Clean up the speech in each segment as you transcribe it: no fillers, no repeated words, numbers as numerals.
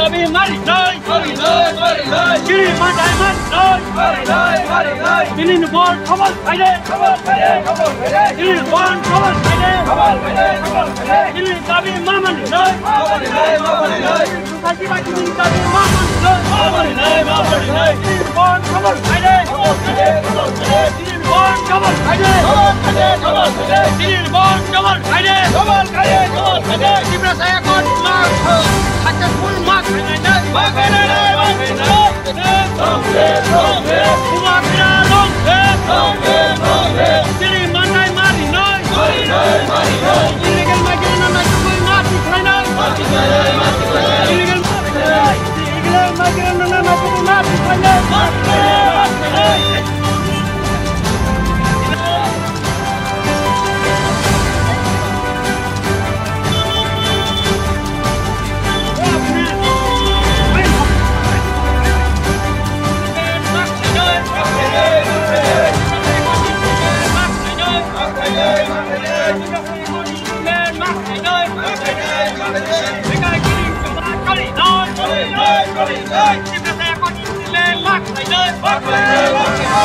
dabi mari noi kiri mandai man noi kiri bol khabal khaide kiri bol khabal khaide kiri dabi maman noi sukati ba kiri dabi maman noi kiri bol khabal khaide kiri bol khabal khaide kiri bol khabal khaide Tripura saya kon mak hakat full mak Jadi mandai mari noi illegal migrant na koi mati khaina illegal migrant na koi mati khaina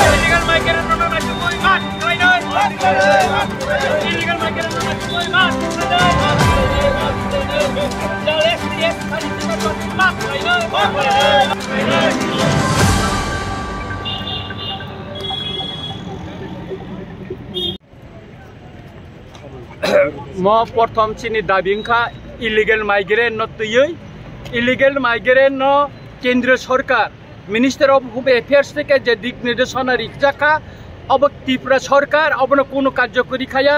Illegal migrant na koi mati khaina illegal migrant na koi mati म प्रथम चिनी दाबिंखा illegal migraine न तुयै illegal migraine न केंद्र सरकार minister of home affairs থেকে যে দিক নির্দেশনা রিখা अब त्रिपुरा सरकार अब न कोनो कार्यकरी खाया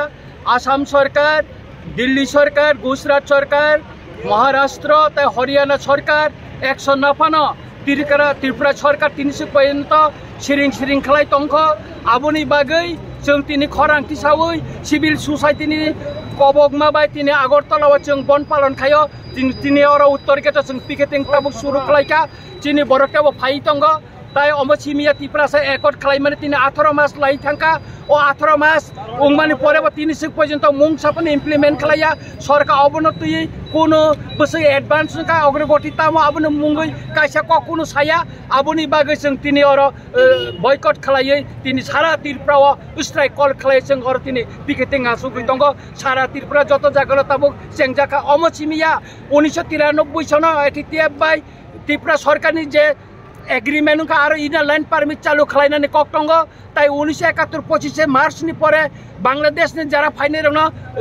आसाम सरकार दिल्ली सरकार गुजरात सरकार महाराष्ट्र तथा हरियाणा सरकार एक्शन नफान त्रिपुरा सरकार 300 पर्यंत सिरिं खालाय तंख आबोनि बागै जों तिनि खरांथि सावै सिविल सोसाइटिनि कबगमा बाय तिनि आगरतलाव जों बन पालन खायो तिनि अर उत्तर गेट जों पिकेटिं ताबुक सुरु खालायका तिनि बरकटाव फाइ तंग ताई अमसिमिया त्रिपुरा से एकट खालायमाने तिनि 18 मास लाई थांका ओ 18 मास उंगमानि परेबो 300 पर्यंत मुं सापन इमप्लिमेंट खालाया सरकार अबनतुयै कोनो बसै एडभान्स का अग्रगति तामो आबनो मुंगै कायसा कोनो साया आबोनि बागै जों तिनि अर बयकट खालायै तिनि सारा त्रिपुरा स्ट्राइक कल खालाय जों अर तिनि पिकेटिं आसुगै दंग सारा त्रिपुरा जत जागल ताबुक सेंजाका अमसिमिया 1993 सन एटिटिएफ बाय त्रिपुरा सरकारनि जे एग्रीमेंट का आरो इना लाइन परमिट चालू खालायनानै कक्टंग ताई 1971 25 मार्च नि परे बांग्लादेश ने जरा फाइने रन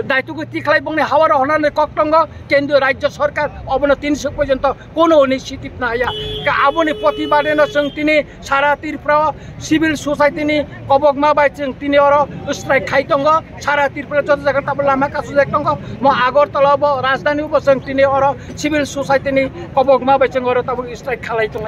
दायित्व ती खालाय बंगने हावर हनानै कक्टंग केंद्रीय राज्य सरकार अबन 300 पर्यंत कोनो इनिशिएटिभ नहाया का आबोनि प्रतिबादेन जों तिनि सारा त्रिपुरा सिविल सोसाइटिनि कबगमा बाय जों तिनि अर स्ट्राइक खाइतंग सारा त्रिपुरा जत जागा ताब लामा कासु जायतंग म आगरतला राजधानी जों तिनि अर सिविल सोसाइटिनि कबगमा बाय जों अर ताब स्ट्राइक खालायतंग